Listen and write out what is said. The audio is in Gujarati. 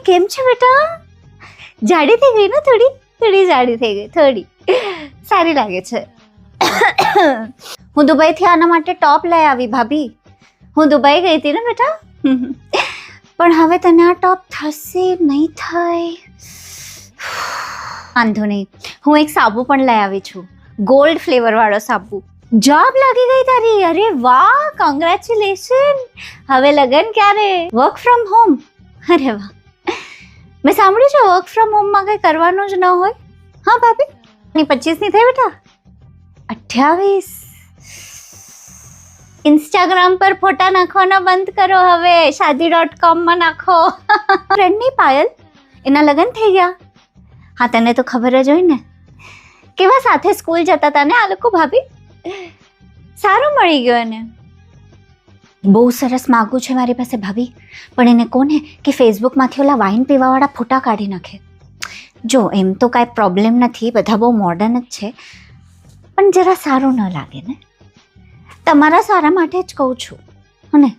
કેમ છે બેટા? જાડી થઈ ગઈ ને? થોડી થોડી જાડી થઈ ગઈ, થોડી સારી લાગે છે. હું દુબઈથી આના માટે ટોપ લઈ આવી ભાભી. હું દુબઈ ગઈ હતી ને બેટા, પણ હવે તને આ ટોપ થશે નહીં થાય. વાંધો નહીં, હું એક સાબુ પણ લઈ આવી છું, ગોલ્ડ ફ્લેવર વાળો સાબુ. જોબ લાગી ગઈ તારી? અરે વાહ, કોંગ્રેચ્યુલેશન. હવે લગન ક્યારે? Work from home? અરે વાહ, મેં સાંભળ્યું છે વર્ક ફ્રોમ હોમમાં કંઈ કરવાનું જ ન હોય. હા ભાભી, 25ની થઈ બેટા? 28. ઇન્સ્ટાગ્રામ પર ફોટા નાખવાના બંધ કરો હવે, shaadi.com નાખો. ફ્રેન્ડની પાયલ, એના લગ્ન થઈ ગયા. હા, તને તો ખબર જ હોય ને, કેવા સાથે સ્કૂલ જતા હતા ને આ લોકો. ભાભી, સારું મળી ગયો એને. બહુ સરસ માગું છે મારી પાસે ભાભી, પણ એને કોને કે ફેસબુકમાંથી ઓલા વાઇન પીવાવાળા ફોટા કાઢી નાખે. જો એમ તો કાંઈ પ્રોબ્લેમ નથી, બધા બહુ મોડર્ન જ છે, પણ જરા સારું ન લાગે ને. તમારા સારા માટે જ કહું છું ને.